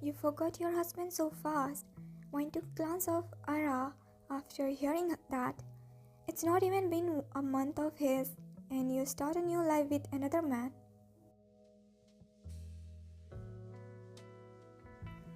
You forgot your husband so fast. Went to glance of Ara after hearing that. It's not even been a month of his, and you start a new life with another man.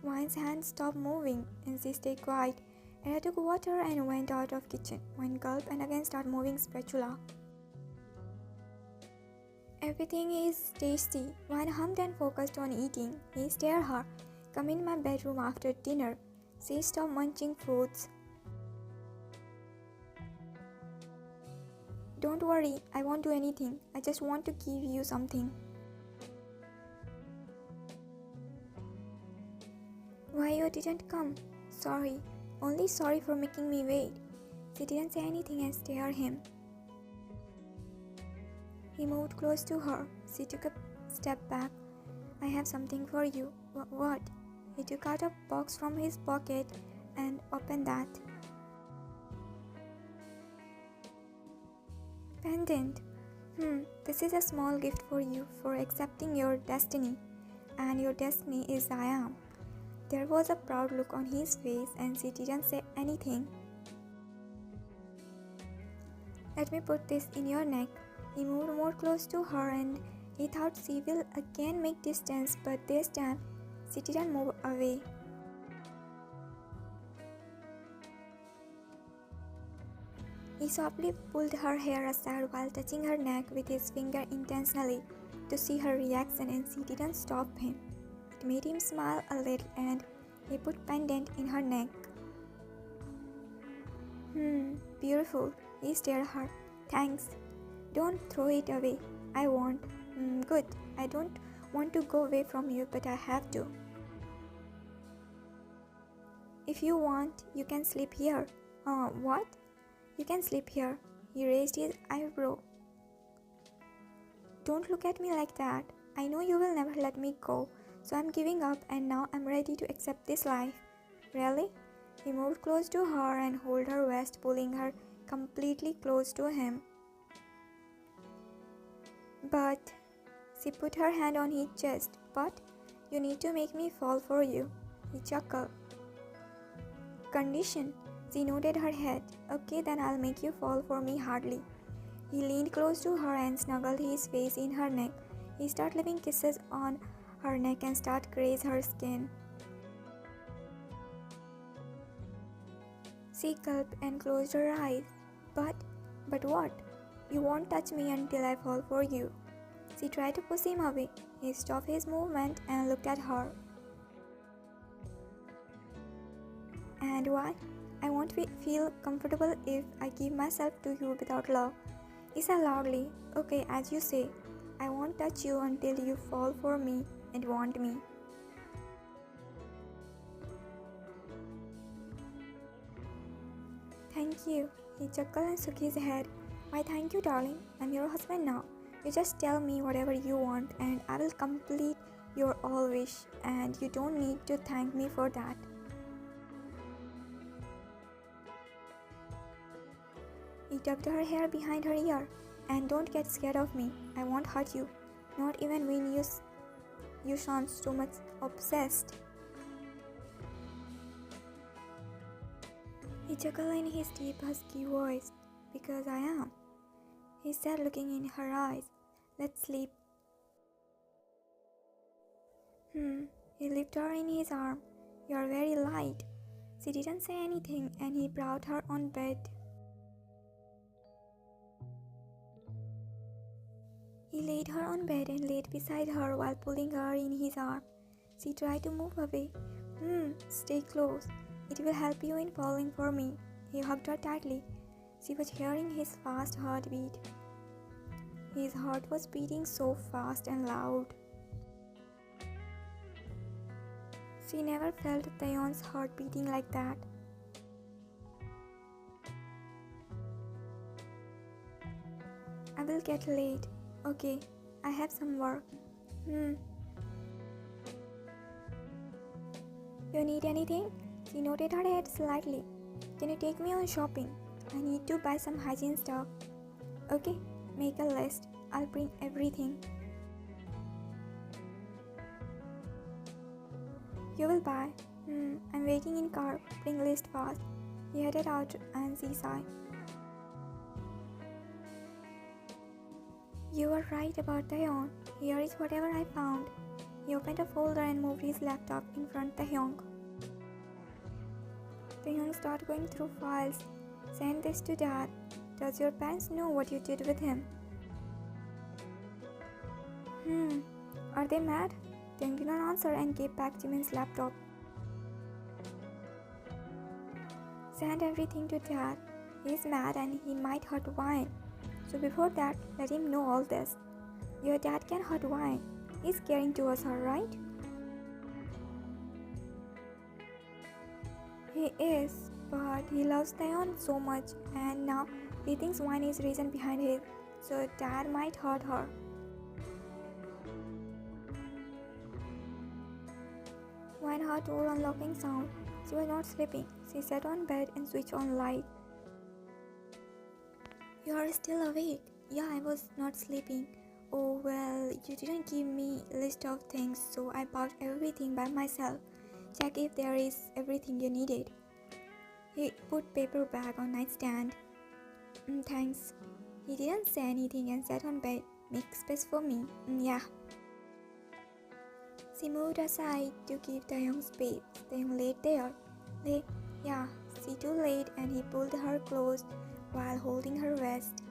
Wine's hand stopped moving, and she stayed quiet. And I took water and went out of kitchen. Wine gulped and again started moving spatula. Everything is tasty. Wine hummed and focused on eating. He stared her. Come in my bedroom after dinner. She stopped munching foods. Don't worry, I won't do anything. I just want to give you something. Why you didn't come? Sorry. Only sorry for making me wait. She didn't say anything and stared at him. He moved close to her. She took a step back. I have something for you. What? He took out a box from his pocket and opened that. Pendant. This is a small gift for you for accepting your destiny. And your destiny is I am. There was a proud look on his face and she didn't say anything. Let me put this in your neck. He moved more close to her and he thought she will again make distance, but this time she didn't move away. He softly pulled her hair aside while touching her neck with his finger intentionally to see her reaction, and she didn't stop him. It made him smile a little and he put pendant in her neck. Beautiful. He stared at her. Thanks. Don't throw it away. I won't. Good. I don't want to go away from you, but I have to. If you want, you can sleep here. What? You can sleep here. He raised his eyebrow. Don't look at me like that. I know you will never let me go, so I'm giving up and now I'm ready to accept this life. Really? He moved close to her and held her waist, pulling her completely close to him. But, she put her hand on his chest. But, you need to make me fall for you. He chuckled. Condition. She nodded her head. Okay, then I'll make you fall for me hardly. He leaned close to her and snuggled his face in her neck. He started leaving kisses on her neck and started graze her skin. She gulped and closed her eyes. But what? You won't touch me until I fall for you. She tried to push him away. He stopped his movement and looked at her. And why? I won't feel comfortable if I give myself to you without love. He said loudly. Okay, as you say. I won't touch you until you fall for me and want me. Thank you. He chuckled and shook his head. Why thank you, darling. I'm your husband now. You just tell me whatever you want and I will complete your all wish, and you don't need to thank me for that. He tucked her hair behind her ear. And don't get scared of me. I won't hurt you. Not even when you sound so much obsessed. He chuckled in his deep husky voice. Because I am. He said, looking in her eyes. Let's sleep. He lifted her in his arm. You're very light. She didn't say anything and he brought her on bed. He laid her on bed and laid beside her while pulling her in his arm. She tried to move away. Stay close. It will help you in falling for me. He hugged her tightly. She was hearing his fast heartbeat. His heart was beating so fast and loud. She never felt Taehyung's heart beating like that. I will get late. Okay, I have some work. You need anything? She nodded her head slightly. Can you take me on shopping? I need to buy some hygiene stuff. Okay, make a list. I'll bring everything. You will buy. I'm waiting in car. Bring list fast. He headed out and she sighed. You were right about Taehyung. Here is whatever I found. He opened a folder and moved his laptop in front of Taehyung. Taehyung started going through files. Send this to Dad. Does your parents know what you did with him? Are they mad? Taehyung did not answer and gave back Jimin's laptop. Send everything to Dad. He's mad and he might hurt wine. So before that, let him know all this. Your dad can hurt wine. He's caring towards her, right? He is, but he loves Taehyung so much and now he thinks wine is reason behind it. So Dad might hurt her. Wine heard door unlocking sound. She was not sleeping. She sat on bed and switched on light. You are still awake? Yeah, I was not sleeping. Oh well, you didn't give me a list of things, so I bought everything by myself. Check if there is everything you needed. He put paper bag on nightstand. Thanks. He didn't say anything and sat on bed. Make space for me. Yeah. She moved aside to give Taehyung space. Taehyung laid there. Yeah, she too late and he pulled her close while holding her waist.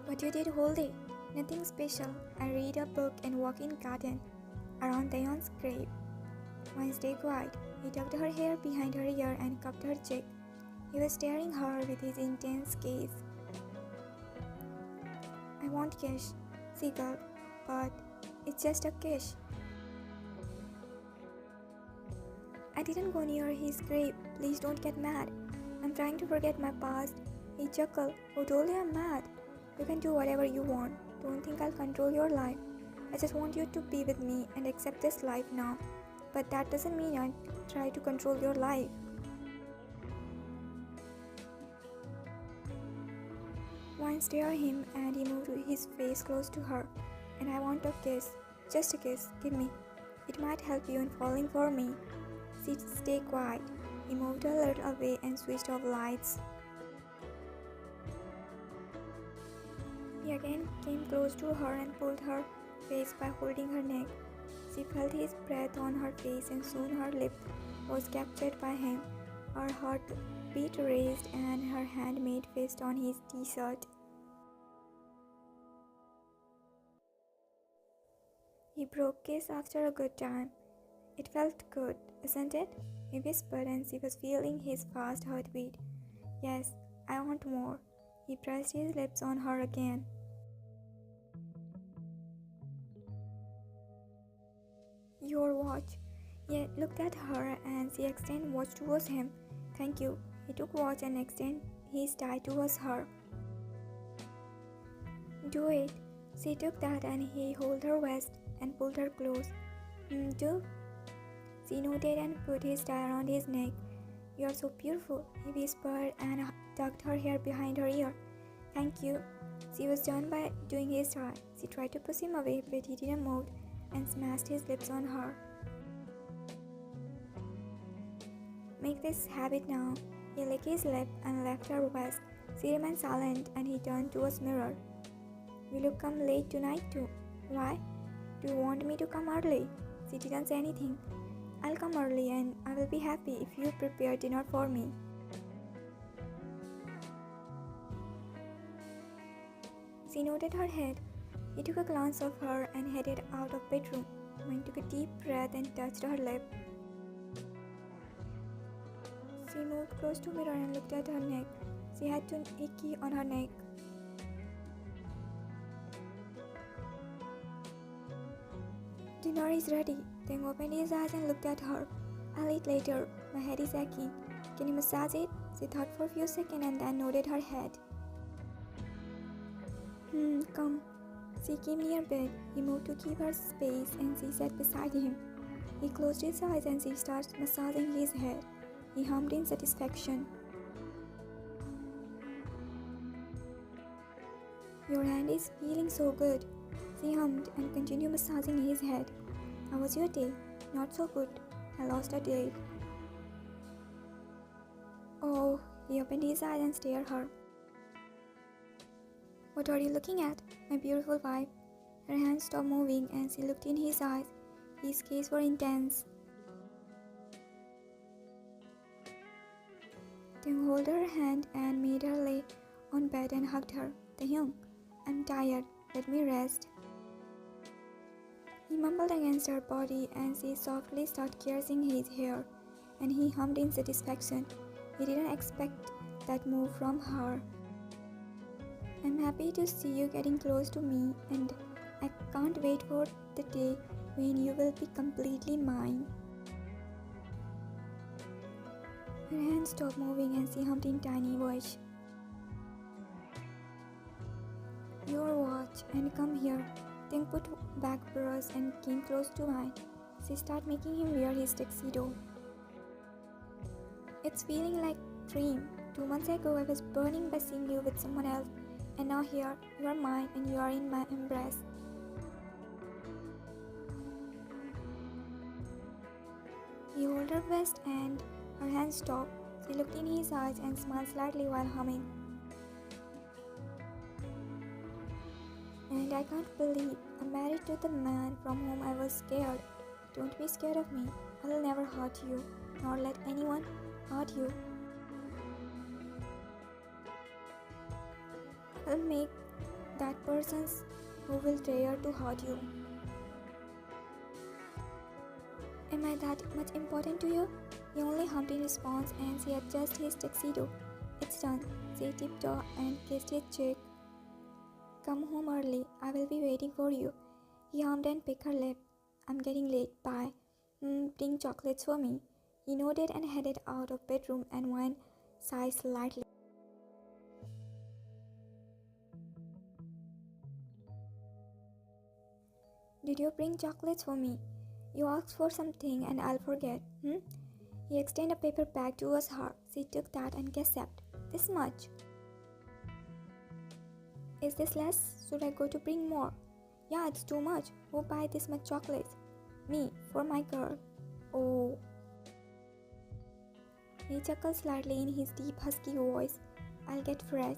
What you did all day? Nothing special. I read a book and walk in garden around Taehyung's grave. Wine stayed quiet. He tucked her hair behind her ear and cupped her cheek. He was staring her with his intense gaze. I want kiss, she gulped, but it's just a kiss. I didn't go near his grave. Please don't get mad. I'm trying to forget my past. He chuckled. Who told you I'm mad? You can do whatever you want. Don't think I'll control your life. I just want you to be with me and accept this life now. But that doesn't mean I try to control your life. Wine stared at him and he moved his face close to her. And I want a kiss. Just a kiss. Give me. It might help you in falling for me. Stay quiet. He moved a little away and switched off lights. He again came close to her and pulled her face by holding her neck. She felt his breath on her face and soon her lip was captured by him. Her heartbeat raised and her hand made fist on his t-shirt. He broke kiss after a good time. It felt good, isn't it? He whispered and she was feeling his fast heartbeat. Yes, I want more. He pressed his lips on her again. Your watch. He looked at her and she extended watch towards him. Thank you. He took watch and extended his tie towards her. Do it. She took that and he held her waist and pulled her close. Do? She nodded and put his tie around his neck. You are so beautiful, he whispered and tucked her hair behind her ear. Thank you. She was done by doing his tie. She tried to push him away, but he didn't move and smashed his lips on her. Make this habit now. He licked his lip and left her waist. She remained silent and he turned towards mirror. Will you come late tonight too? Why? Do you want me to come early? She didn't say anything. I'll come early and I will be happy if you prepare dinner for me. She nodded her head. He took a glance of her and headed out of bedroom. Wine took a deep breath and touched her lip. She moved close to mirror and looked at her neck. She had an icky on her neck. Dinner is ready. Taehyung opened his eyes and looked at her. I'll eat later. My head is aching. Can you massage it? She thought for a few seconds and then nodded her head. Come. She came near bed. He moved to give her space and she sat beside him. He closed his eyes and she started massaging his head. He hummed in satisfaction. Your hand is feeling so good. She hummed and continued massaging his head. How was your day? Not so good. I lost a date. Oh, he opened his eyes and stared at her. What are you looking at, my beautiful wife? Her hands stopped moving and she looked in his eyes. His gaze was intense. Taehyung held her hand and made her lay on bed and hugged her. Taehyung, I'm tired. Let me rest. He mumbled against her body and she softly started caressing his hair, and he hummed in satisfaction. He didn't expect that move from her. I'm happy to see you getting close to me, and I can't wait for the day when you will be completely mine. Her hands stopped moving and she hummed in tiny voice. Your watch and come here. Then put back brush and came close to mine. She started making him wear his tuxedo. It's feeling like a dream. 2 months ago I was burning by seeing you with someone else, and now here you are mine and you are in my embrace. He held her waist and her hands stopped. She looked in his eyes and smiled slightly while humming. And I can't believe I'm married to the man from whom I was scared. Don't be scared of me. I'll never hurt you, nor let anyone hurt you. I'll make that person who will dare to hurt you. Am I that much important to you? He only hummed in response and she adjusted his tuxedo. It's done. She tiptoed and kissed his cheek. Come home early. I will be waiting for you. He hummed and picked her lip. I'm getting late. Bye. Bring chocolates for me. He nodded and headed out of bedroom and wine sighed slightly. Did you bring chocolates for me? You asked for something and I'll forget. He extended a paper bag towards her. She took that and gasped. This much? Is this less? Should I go to bring more? Yeah, it's too much. Who buy this much chocolates? Me, for my girl. Oh. He chuckled slightly in his deep husky voice. I'll get fresh.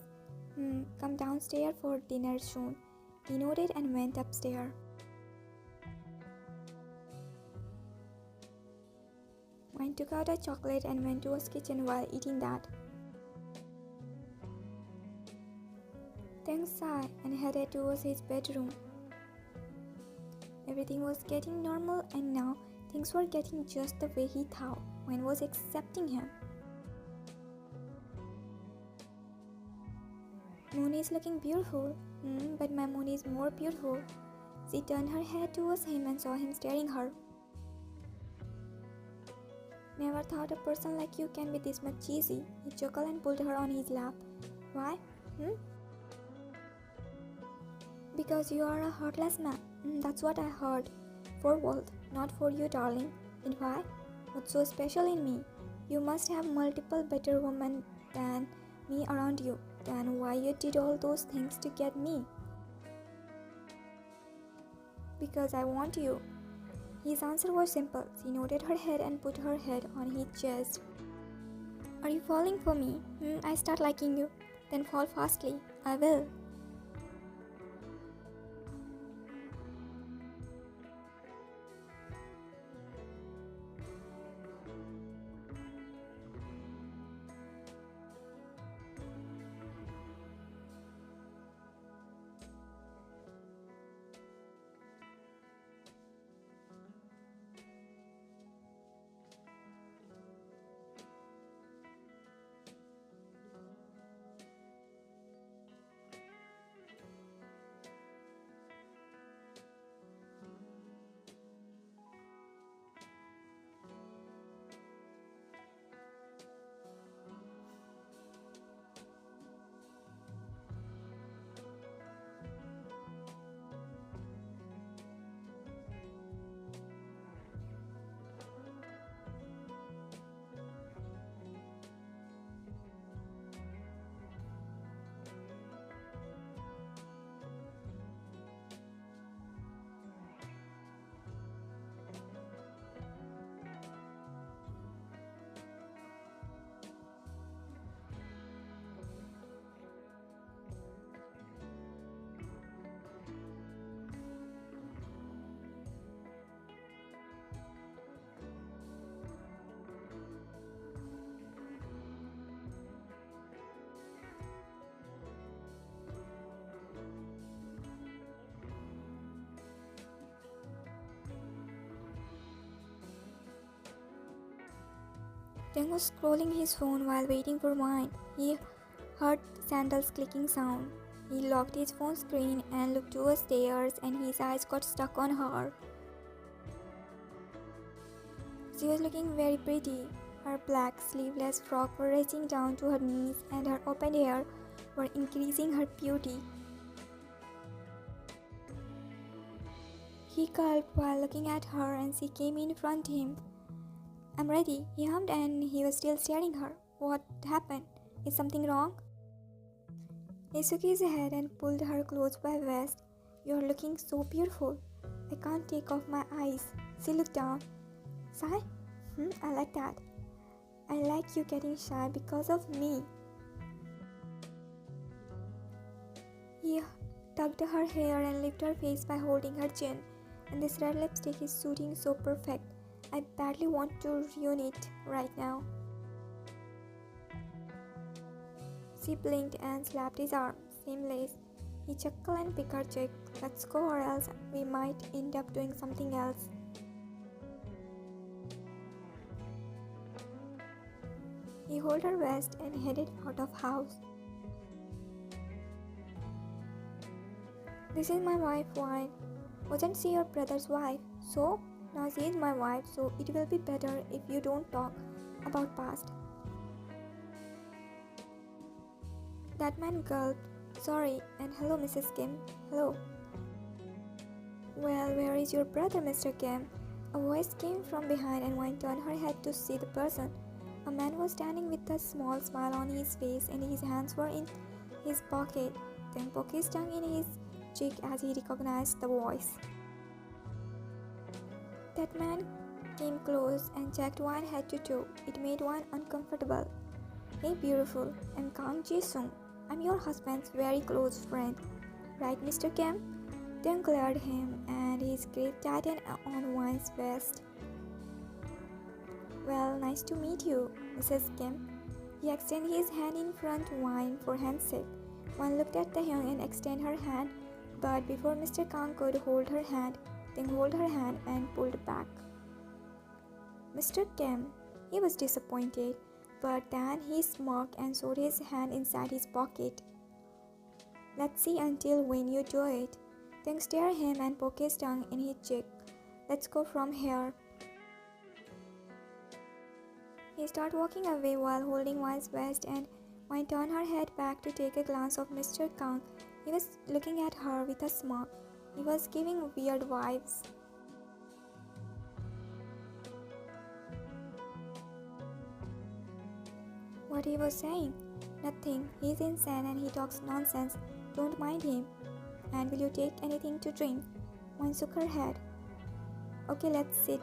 Come downstairs for dinner soon. He nodded and went upstairs. Wine took out a chocolate and went to his kitchen while eating that. Taehyung sighed and headed towards his bedroom. Everything was getting normal and now things were getting just the way he thought. Wine was accepting him. Moon is looking beautiful, but my Moon is more beautiful. She turned her head towards him and saw him staring her. Never thought a person like you can be this much cheesy. He chuckled and pulled her on his lap. Why? Because you are a heartless man. That's what I heard. For Walt, not for you, darling. And why? What's so special in me? You must have multiple better women than me around you. Then why you did all those things to get me? Because I want you. His answer was simple. She nodded her head and put her head on his chest. Are you falling for me? I start liking you. Then fall fastly. I will. Taehyung was scrolling his phone while waiting for wine. He heard sandals clicking sound. He locked his phone screen and looked to the stairs, and his eyes got stuck on her. She was looking very pretty. Her black sleeveless frock were reaching down to her knees, and her open hair were increasing her beauty. He gulped while looking at her, and she came in front of him. "I'm ready," he hummed, and he was still staring her. "What happened? Is something wrong?" He shook his head and pulled her close by her waist. "You're looking so beautiful. I can't take off my eyes." She looked down. "Shy? I like that. I like you getting shy because of me." He tugged her hair and lifted her face by holding her chin. "And this red lipstick is suiting so perfect. I badly want to ruin it right now." She blinked and slapped his arm. "Same lace." He chuckled and picked her cheek. "Let's go, or else we might end up doing something else." He held her waist and headed out of house. "This is my wife, Wine. Wasn't she your brother's wife? So now she is my wife, so it will be better if you don't talk about past." That man gulped. "Sorry, and hello, Mrs. Kim. Hello." "Well, where is your brother, Mr. Kim?" A voice came from behind, and Wine turned her head to see the person. A man was standing with a small smile on his face, and his hands were in his pocket. Then poked his tongue in his cheek as he recognized the voice. That man came close and checked Wine head to toe. It made Wine uncomfortable. "Hey, beautiful, I'm Kang Ji-sung. I'm your husband's very close friend. Right, Mr. Kim?" Then glared him, and his grip tightened on Wine's waist. "Well, nice to meet you, Mrs. Kim." He extended his hand in front of Wine for handshake. Wine looked at Taehyung and extended her hand, but before Mr. Kang could hold her hand, then hold her hand and pulled back. Mr. Kim, he was disappointed, but then he smirked and showed his hand inside his pocket. "Let's see until when you do it." Then stared at him and poked his tongue in his cheek. "Let's go from here." He started walking away while holding Wine's waist, and Wine turned her head back to take a glance of Mr. Kang. He was looking at her with a smirk. He was giving weird vibes. What he was saying? "Nothing. He's insane and he talks nonsense. Don't mind him. And will you take anything to drink?" Wine shook her head. "Okay, let's sit.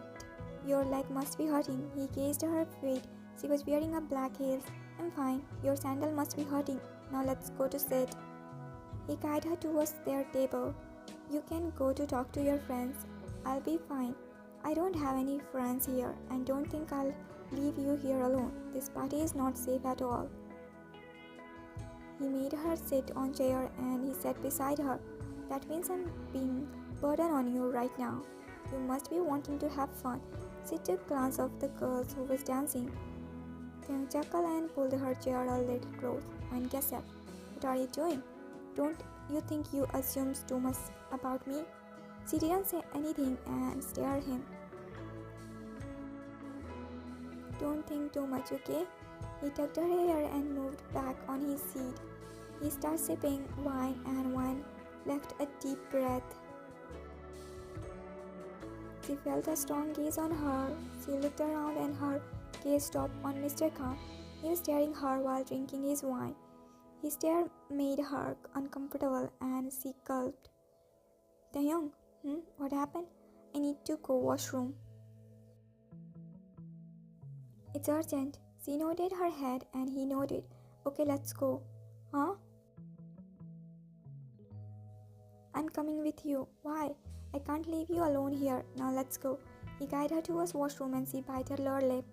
Your leg must be hurting." He gazed at her feet. She was wearing a black heels. "I'm fine. Your sandal must be hurting. Now let's go to sit." He guided her towards their table. "You can go to talk to your friends. I'll be fine. I don't have any friends here, and don't think I'll leave you here alone. This party is not safe at all." He made her sit on a chair and he sat beside her. "That means I'm being burden on you right now. You must be wanting to have fun." She took a glance of the girls who was dancing. Then chuckled and pulled her chair a little close and gasped. "What are you doing? Don't you think you assume too much about me?" She didn't say anything and stared at him. "Don't think too much, okay?" He tucked her hair and moved back on his seat. He started sipping wine, and Wine left a deep breath. She felt a strong gaze on her. She looked around and her gaze stopped on Mr. Khan. He was staring at her while drinking his wine. His stare made her uncomfortable and she gulped. "Taehyung, what happened? I need to go washroom." "It's urgent." She nodded her head and he nodded. "Okay, let's go." "Huh?" "I'm coming with you." "Why? I can't leave you alone here. Now let's go." He guided her towards washroom and she bit her lower lip.